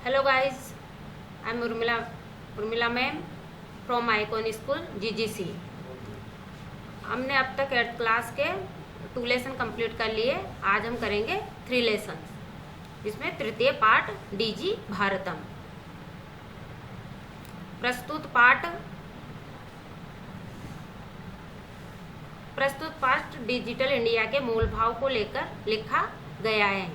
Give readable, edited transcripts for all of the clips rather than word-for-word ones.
Hello guys, I'm Urmila ma'am from Icon School GGC। हमने अब तक 8th क्लास के 2 लेसन कंप्लीट कर लिए। आज हम करेंगे 3 लेसन, जिसमें तृतीय पाठ डीजी भारतम। प्रस्तुत पाठ डिजिटल इंडिया के मूल भाव को लेकर लिखा गया है।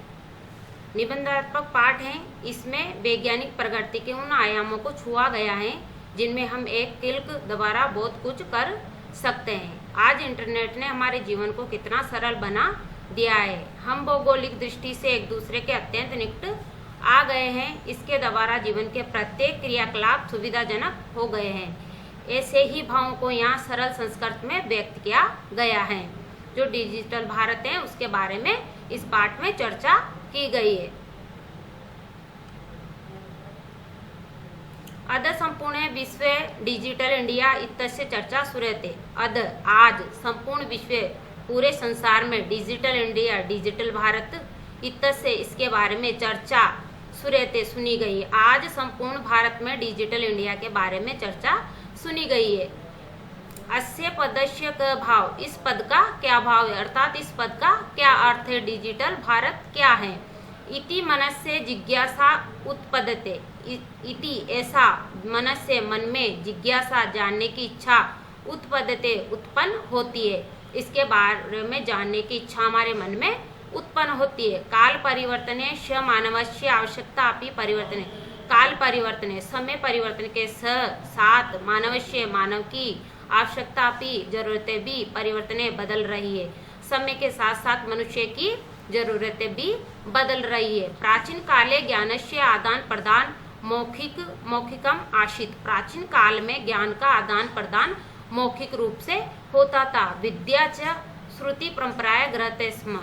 निबंधात्मक पाठ है। इसमें वैज्ञानिक प्रगति के उन आयामों को छुआ गया है जिनमें हम एक क्लिक द्वारा बहुत कुछ कर सकते हैं। आज इंटरनेट ने हमारे जीवन को कितना सरल बना दिया है। हम भौगोलिक दृष्टि से एक दूसरे के अत्यंत निकट आ गए हैं। इसके द्वारा जीवन के प्रत्येक क्रियाकलाप सुविधाजनक हो गए हैं। ऐसे ही भावों को यहाँ सरल संस्कृत में व्यक्त किया गया है। जो डिजिटल भारत है उसके बारे में इस पाठ में चर्चा की गई है। अद संपूर्ण विश्व डिजिटल इंडिया इत्यस्य चर्चा सुरते। अद आज संपूर्ण विश्व पूरे संसार में डिजिटल इंडिया डिजिटल भारत इत्यस्य इसके बारे में चर्चा सुरते सुनी गई। आज संपूर्ण भारत में डिजिटल इंडिया के बारे में चर्चा सुनी गई है। अस्य पदस्य का भाव, इस पद का क्या भाव है, अर्थात इस पद का क्या अर्थ है, डिजिटल भारत क्या है। इति मनस्य जिज्ञासा उत्पद्यते। इति ऐसा, मनस्य मन में, जिज्ञासा जानने की इच्छा, उत्पद्यते उत्पन्न होती है। इसके बारे में जानने की इच्छा हमारे मन में उत्पन्न होती है। काल परिवर्तने स मानवस्य आवश्यकता अपि परिवर्तने। काल परिवर्तने समय परिवर्तन के साथ मानवस्य मानव की आवश्यकता भी जरूरतें भी परिवर्तने बदल रही है। समय के साथ साथ मनुष्य की जरूरतें भी बदल रही है। प्राचीन काले ज्ञानस्य आदान प्रदान मौखिकम आशित। प्राचीन काल में ज्ञान का आदान प्रदान मौखिक रूप से होता था। विद्या च श्रुति परंपराएं ग्रहते स्म।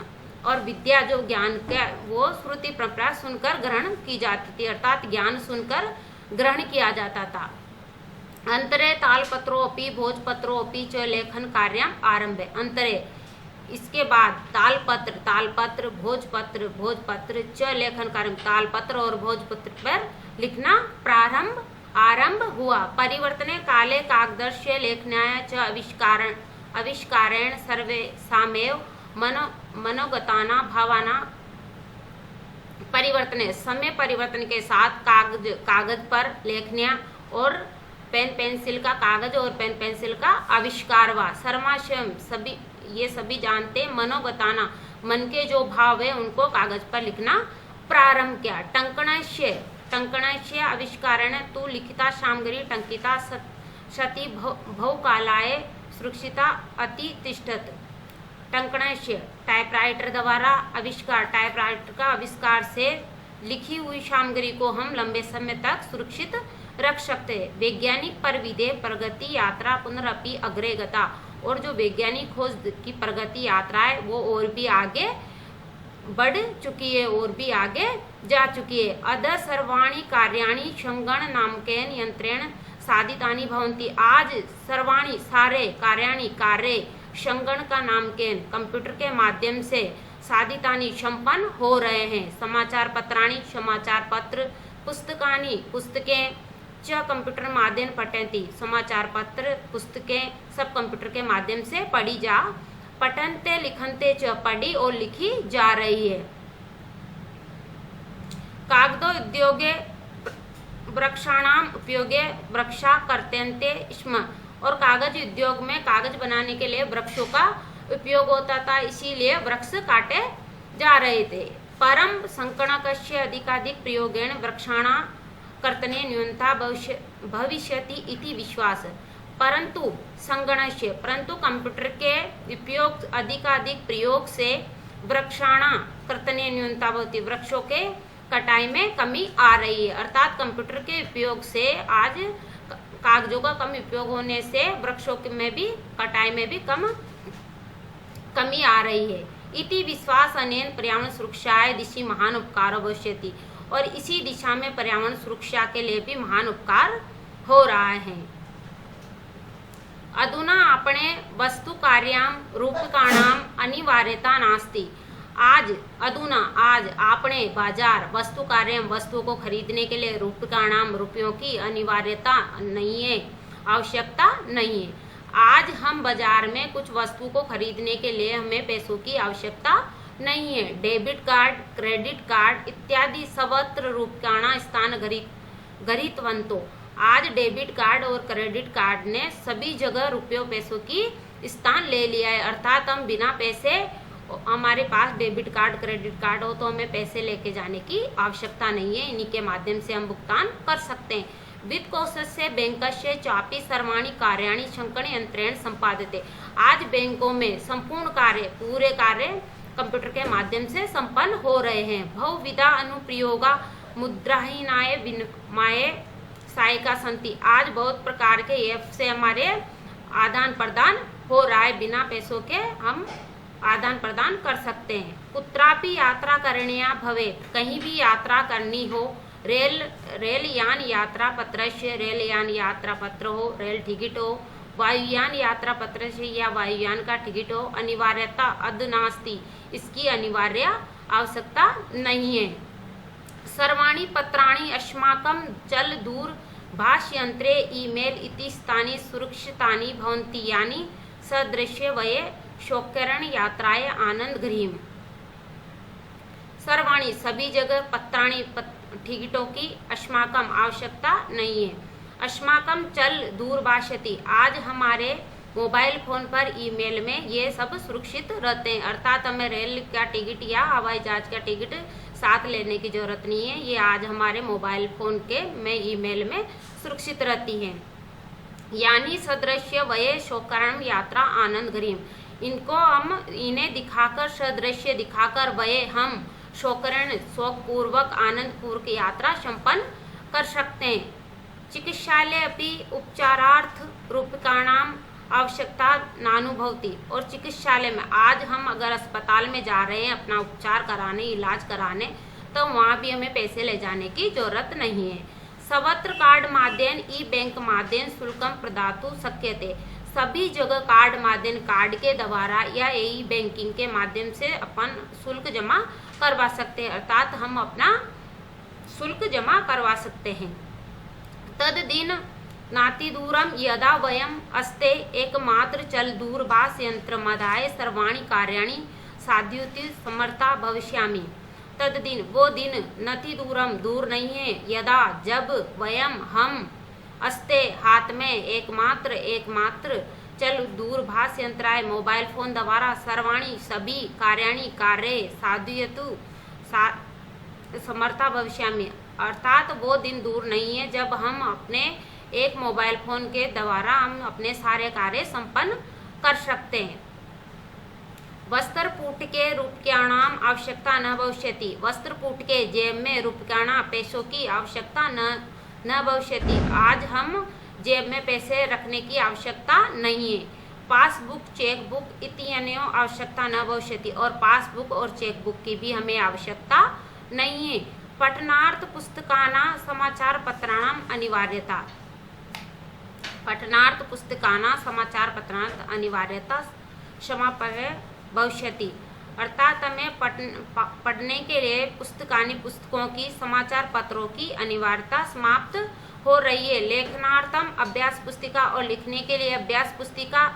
और विद्या जो ज्ञान का वो श्रुति परंपरा सुनकर ग्रहण की जाती थी, अर्थात ज्ञान सुनकर ग्रहण किया जाता था। अंतरे तालपत्रोपि भोजपत्रोपि च लेखन कार्य आरंभे। अंतरे इसके बाद तालपत्र भोजपत्र च लेखन कार्य, तालपत्र और भोजपत्र पर लिखना आरंभ हुआ। परिवर्तने काले कागदस्य लेखनाय च आविष्कारेण सर्वे सामेव मनोगताना भावना। परिवर्तने समय परिवर्तन के साथ कागज पर लेखनिया और पेन पेंसिल का आविष्कार हुआ। सर्वस्व सभी ये सभी जानते, मनोगताना मन के जो भाव है उनको कागज पर लिखना प्रारंभ किया। टंकणस्य आविष्कारेण तु लिखिता सामग्री टंकिता सती बहुकालाय सुरक्षिता अति तिष्ठत। टंकणस्य टाइपराइटर द्वारा आविष्कार, टाइपराइटर का आविष्कार से लिखी हुई सामग्री को हम लंबे समय तक सुरक्षित रख सकते हैं। वैज्ञानिक परिविधे प्रगति यात्रा पुनरपि अग्रे गता। और जो वैज्ञानिक खोज की प्रगति यात्रा है वो और भी आगे बढ़ चुकी है, और भी आगे जा चुकी है। अद सर्वाणि कार्याणि संगण नामकेन यंत्रेण साधितानि भवन्ति। आज सर्वाणि सारे कार्याणि कार्य संगण का नामकेन कंप्यूटर के माध्यम से साधितानि संपन्न हो रहे हैं। समाचार पत्राणि समाचार पत्र, पुस्तकानि पुस्तकें च कंप्यूटर माध्यम पठन्ति। समाचार पत्र पुस्तकें सब कंप्यूटर के माध्यम से पढ़ी जा पठन्ते लिखन्ते च पढ़ी और लिखी जा रही है। कागदो उद्योगे वृक्षाणाम उपयोगे वृक्षा करते स्म। और कागज उद्योग में कागज बनाने के लिए वृक्षों का उपयोग होता था, इसीलिए वृक्ष काटे जा रहे थे। परम संकणकस्य अधिकाधिक प्रयोगेण वृक्षाणा कर्तने न्यूनता भविष्यति इति विश्वास। परंतु कंप्यूटर के उपयोग अधिकाधिक प्रयोग से वृक्षाणा कर्तने न्यूनता भवति। वृक्षों के कटाई में कमी आ रही है, अर्थात कंप्यूटर के उपयोग से आज कागजों का कम उपयोग होने से वृक्षों में भी कटाई में भी कमी आ रही है। इति विश्वास अनेन पर्यावरण सुरक्षाय दिशि महान उपकार भविष्यति। और इसी दिशा में पर्यावरण सुरक्षा के लिए भी महान उपकार हो रहा है। अधुना अपने वस्तु कार्याम रूपकाणाम अनिवार्यता नास्ति। आज आपने बाजार वस्तु कार्यम वस्तुओं को खरीदने के लिए रूप्यकाणाम रुपयों की अनिवार्यता नहीं है, आवश्यकता नहीं है। आज हम बाजार में कुछ वस्तु को खरीदने के लिए हमें पैसों की आवश्यकता नहीं है। डेबिट कार्ड, क्रेडिट कार्ड इत्यादि सर्वत्र रूप्यकाणा स्थान गृहीतवन्तो। आज डेबिट कार्ड और क्रेडिट कार्ड ने सभी जगह रुपयों पैसों की स्थान ले लिया है। अर्थात हम बिना पैसे, हमारे पास डेबिट कार्ड क्रेडिट कार्ड हो तो हमें पैसे लेके जाने की आवश्यकता नहीं है, इन्हीं के माध्यम से हम भुगतान कर सकते हैं। वित्त कोशस्य बैंकस्य चापि सर्वाणि कार्याणि शंकरयंत्रेण संपाद्यते। आज बैंकों में संपूर्ण कार्य, पूरे कार्य कंप्यूटर के माध्यम से संपन्न हो रहे हैं। बहुविधा अनुप्रयोगा मुद्राहीनाय विनिमय सहायिका संति। आज बहुत प्रकार के ऐप से हमारे आदान प्रदान हो रहा है, बिना पैसों के हम आदान प्रदान कर सकते हैं। कुत्रापि यात्रा करणीया भवेत्, कहीं भी यात्रा करनी हो, रेल यान यात्रा पत्र से रेल यान यात्रा पत्र हो, रेल टिकट हो, वायुयान यात्रा पत्र से या वायुयान का टिकट हो, अनिवार्यता अदनास्ति, इसकी अनिवार्य आवश्यकता नहीं है। सर्वाणि पत्राणि अस्माकं चल दूर भाषयंत्रे ईमेल इति स्थानि सुरक्षितानि भवन्ति यानि सदृश्य वये शौक्यरण यात्राय आनंद गृहीम। सर्वाणि सभी जगह, पत्राणि टिकटों की, अस्माकम आवश्यकता नहीं है। अस्माकम चल दूरभाषति, आज हमारे मोबाइल फोन पर ईमेल में ये सब सुरक्षित रहते हैं। अर्थात हमें रेल का टिकट या हवाई जहाज का टिकट साथ लेने की जरूरत नहीं है, ये आज हमारे मोबाइल फोन के में ईमेल में सुरक्षित रहती हैं। यानी सदृश्य वये शौकरण यात्रा आनंद गरीम, इनको हम इन्हें दिखाकर, सदृश्य दिखाकर वये हम शौकरण शौक पूर्वक आनंद पूर्वक यात्रा संपन्न कर सकते हैं। चिकित्सालय अपि उपचारार्थ रूप्यकाणाम आवश्यकता नानुभवती, और चिकित्सालय में आज हम अगर अस्पताल में जा रहे हैं अपना उपचार कराने, इलाज कराने, तो वहाँ भी हमें पैसे ले जाने की जरूरत नहीं है। सर्वत्र कार्ड माध्यम ई बैंक माध्यम शुल्कम प्रदातु शक्यते, सभी जगह कार्ड माध्यम, कार्ड के द्वारा या ई बैंकिंग के माध्यम से अपन शुल्क जमा करवा सकते हैं, अर्थात हम अपना शुल्क जमा करवा सकते हैं। तद दिन नाति दूरम यदा वयम अस्ते एकमात्र चल दूरभाष यंत्र मदाय सर्वाणि कार्याणि साधयति समर्था भविष्यामि। तद दिन, वो दिन, नति दूरम दूर नहीं है, यदा जब, वयम हम, अस्ते हाथ में, एकमात्र चल दूरभाष यंत्राय मोबाइल फोन द्वारा सर्वाणि सभी कार्याणि कार्य साधयतु समर्था भविष्यामि, अर्थात वो दिन दूर नहीं है जब हम अपने एक मोबाइल फोन के द्वारा हम अपने सारे कार्य संपन्न कर सकते हैं। वस्त्रपूट के रूप्यकाणाम आवश्यकता न भविष्यति, वस्त्रपूट के जेब में रूप्यकाणा पैसों की आवश्यकता न भविष्यति, आज हम जेब में पैसे रखने की आवश्यकता नहीं है। पासबुक, चेकबुक इत्यादि आवश्यकता न भविष्यति, और पासबुक और चेकबुक की भी हमें आवश्यकता नहीं है। पठनार्थ पुस्तकाना समाचार पत्राणाम अनिवार्यता, पठनार्थ पुस्तकाना समाचार पत्रार्थ अनिवार्यता समाप्य भविष्यति, अर्थात हमें पढ़ने के लिए पुस्तकों की, समाचार पत्रों की अनिवार्यता समाप्त हो रही है। लेखनार्थम अभ्यास पुस्तिका, और लिखने के लिए अभ्यास पुस्तिका,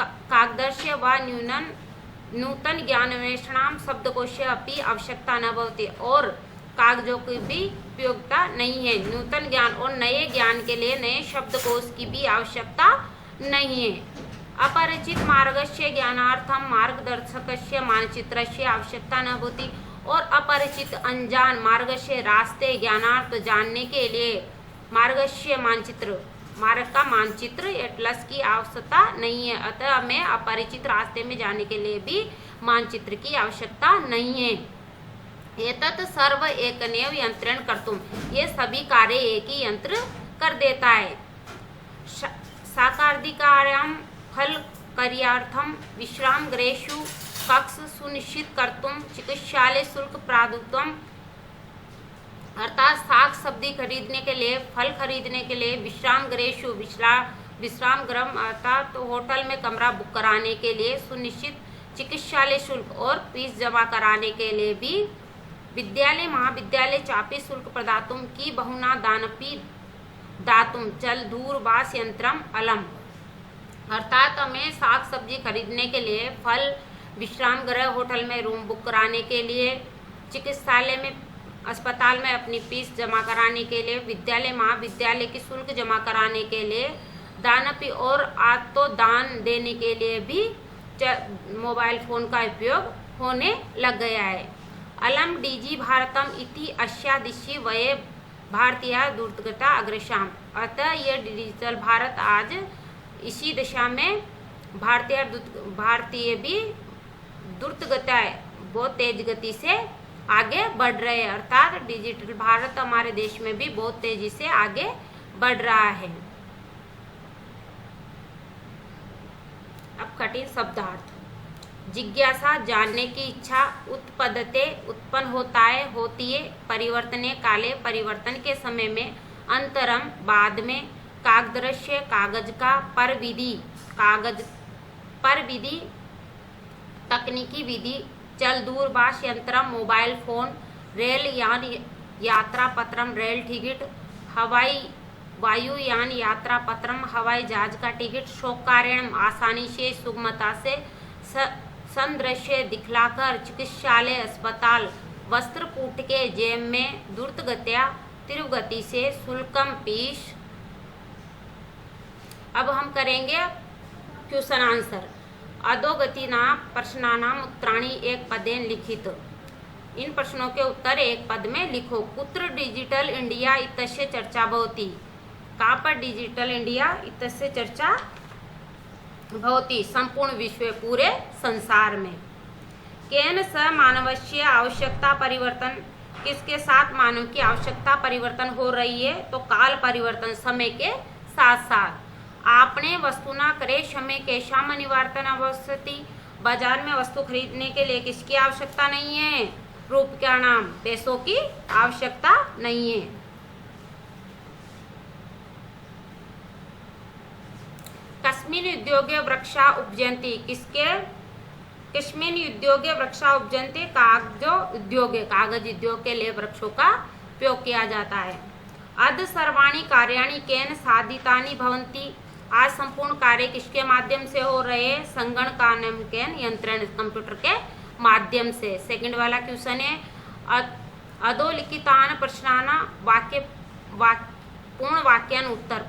कागदस्य व नूतन ज्ञानवेषणाम शब्दकोश अपनी आवश्यकता न भवति, और कागजों की भी उपयोगिता नहीं है। नूतन ज्ञान और नए ज्ञान के लिए नए शब्दकोश की भी आवश्यकता नहीं है। अपरिचित मार्गस्य ज्ञानार्थम मार्गदर्शकस्य मानचित्रस्य आवश्यकता न भवति, और अपरिचित अनजान मार्गस्य रास्ते ज्ञानार्थ जानने के लिए मार्गस्य मानचित्र, मार्ग का मानचित्र एटलस की आवश्यकता नहीं है। अतः हमें अपरिचित रास्ते में जाने के लिए भी मानचित्र की आवश्यकता नहीं है। एतत् सर्व एकमेव यंत्रेण कर्तुम, ये सभी कार्य एक ही यंत्र कर देता है। साकार्धिकार्यम फल कार्यार्थम विश्राम गृहेषु कक्ष सुनिश्चित कर्तुम चिकित्सालय शुल्क प्रादुत्वम, अर्थात साग सब्जी खरीदने के लिए, फल खरीदने के लिए, विश्राम गृहेषु विश्राम गृह अर्थात तो होटल में कमरा बुक कराने के लिए, सुनिश्चित चिकित्सालय शुल्क और फीस जमा कराने के लिए भी विद्यालय महाविद्यालय चापी शुल्क प्रदातुम की बहुना दानपी दातुम चल दूरभाष यंत्रम अलम। अर्थात हमें साग सब्जी खरीदने के लिए, फल, विश्राम गृह होटल में रूम बुक कराने के लिए, चिकित्सालय में अस्पताल में अपनी फीस जमा कराने के लिए, विद्यालय महाविद्यालय की शुल्क जमा कराने के लिए, दानपी और आत्तो दान देने के लिए भी मोबाइल फोन का उपयोग होने लग गया है। अलम डीजी भारतम इति अस्या दिशि वये भारतीय द्रुतगता अग्रसर। अतः यह डिजिटल भारत आज इसी दिशा में भारतीय भी द्रुतगता बहुत तेज गति से आगे बढ़ रहे हैं। अर्थात डिजिटल भारत हमारे देश में भी बहुत तेजी से आगे बढ़ रहा है। अब कठिन शब्दार्थ। जिज्ञासा, जानने की इच्छा, उत्पद्यते उत्पन्न होता है, होती है, परिवर्तने काले परिवर्तन के समय में, अंतरम बाद में, कागदृश्य कागज का, पर विधि तकनीकी विधि, चल दूरभाष यंत्र मोबाइल फोन, रेल यान यात्रा पत्रम रेल टिकट, हवाई वायुयान यात्रा पत्रम हवाई जहाज का टिकट, शौकार्यम आसानी से सुगमता से संदृश्य दिखलाकर, चिकित्सालय अस्पताल, वस्त्र कूट के जेब में, द्रुत गत्या तीव्र गति से, शुल्कम फीस। अब हम करेंगे क्वेश्चन आंसर। अधोगतिना प्रश्नानाम उत्तराणि एक पदेन लिखित। इन प्रश्नों के उत्तर एक पद में लिखो। कुत्र डिजिटल इंडिया इत्यस्य चर्चा भवति। कहाँ पर डिजिटल इंडिया इत्यस्य चर्चा भवति? संपूर्ण विश्व, पूरे संसार में। केन स मानवस्य आवश्यकता परिवर्तन, किसके साथ मानव की आवश्यकता परिवर्तन हो रही है? तो काल परिवर्तन, समय के साथ साथ। आपने वस्तु ना करे समय कैसा अनिवार्तन आवश्यकति। बाजार में वस्तु खरीदने के लिए किसकी आवश्यकता नहीं है? रूप का नाम, पैसों की आवश्यकता नहीं है। कस्मिन् उद्योगे वृक्षा उपजन्ति, कस्मिन् उद्योगे वृक्षा उपजन्ति, कागज उद्योग के लिए वृक्षों का उपयोग किया जाता है। अद्य सर्वाणि कार्याणि केन साधितानि भवन्ति, आज संपूर्ण कार्य किसके माध्यम से हो रहे हैं? संगणकानां केन यंत्रेण, कंप्यूटर के माध्यम से। सेकंड वाला क्वेश्चन है अधोलिखितान प्रश्नाना पूर्ण वाक्यान उत्तर।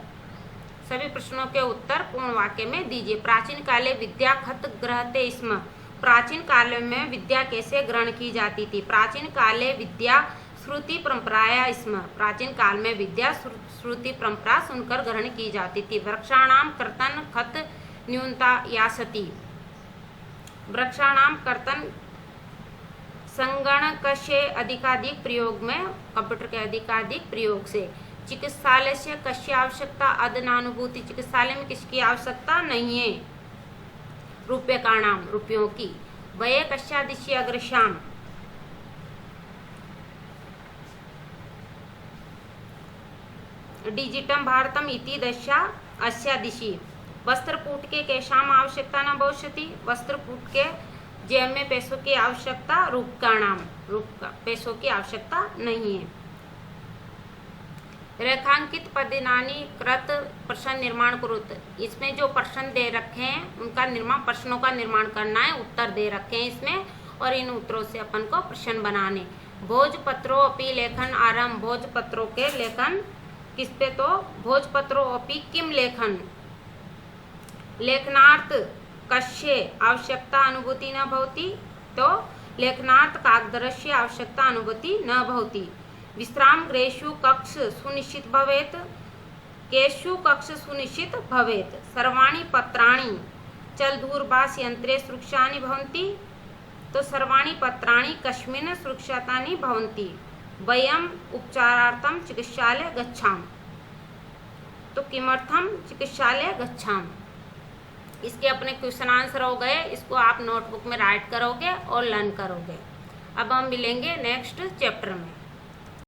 सभी प्रश्नों के उत्तर पूर्ण वाक्य में दीजिए। प्राचीन काले विद्या खत ग्रहते स्म, प्राचीन काल में विद्या कैसे ग्रहण की जाती थी? प्राचीन काले विद्या श्रुति परंपराया स्म, प्राचीन काल में विद्या श्रुति परंपरा सुनकर ग्रहण की जाती थी। वृक्षाणाम कर्तन खत न्यूनता यासति, वृक्षाणाम कर्तन संगणक से अधिकाधिक प्रयोग में, कंप्यूटर के अधिकाधिक प्रयोग से। चिकित्सालय से कस्य आवश्यकता अदनानुभूति, चिकित्सालय में किसकी आवश्यकता नहीं है? रुपये का नाम, रुपयों की। वये कस्यादिशि अग्रश्याम, डिजिटम भारतम इति दशा अस्या दिशि। वस्त्रकूट के केशाम आवश्यकता न भविष्यति, वस्त्रकूट के जेब में पैसों की आवश्यकता, रूप का नाम, पैसों की आवश्यकता नहीं है। रेखांकित पदनानि कृत प्रश्न निर्माण कुरुत, इसमें जो प्रश्न दे रखे हैं उनका निर्माण, प्रश्नों का निर्माण करना है, उत्तर दे रखे हैं इसमें, और इन उत्तरों से अपन को प्रश्न बनाने। भोजपत्रों अपि लेखन आरंभ, भोजपत्रों के लेखन किस पे? तो भोजपत्रों अपि किम लेखन, लेखनार्थ कस्य आवश्यकता अनुभूति न भवति, तो लेखनार्थ कागदस्य आवश्यकता अनुभूति न भवति। विश्राम गृहेषु कक्ष सुनिश्चित भवेत्, केषु कक्ष सुनिश्चित भवेत्। सर्वाणि पत्राणि चल दूरभाष यंत्रे सुरक्षानि भवन्ति, तो सर्वाणि पत्राणि कस्मिन् सुरक्षितानि भवन्ति। वयम् उपचारार्थं चिकित्सालय गच्छाम, तो किमर्थम चिकित्सालय गच्छाम। इसके अपने क्वेश्चन आंसर हो गए, इसको आप नोटबुक में राइट करोगे और लर्न करोगे। अब हम मिलेंगे नेक्स्ट चैप्टर में।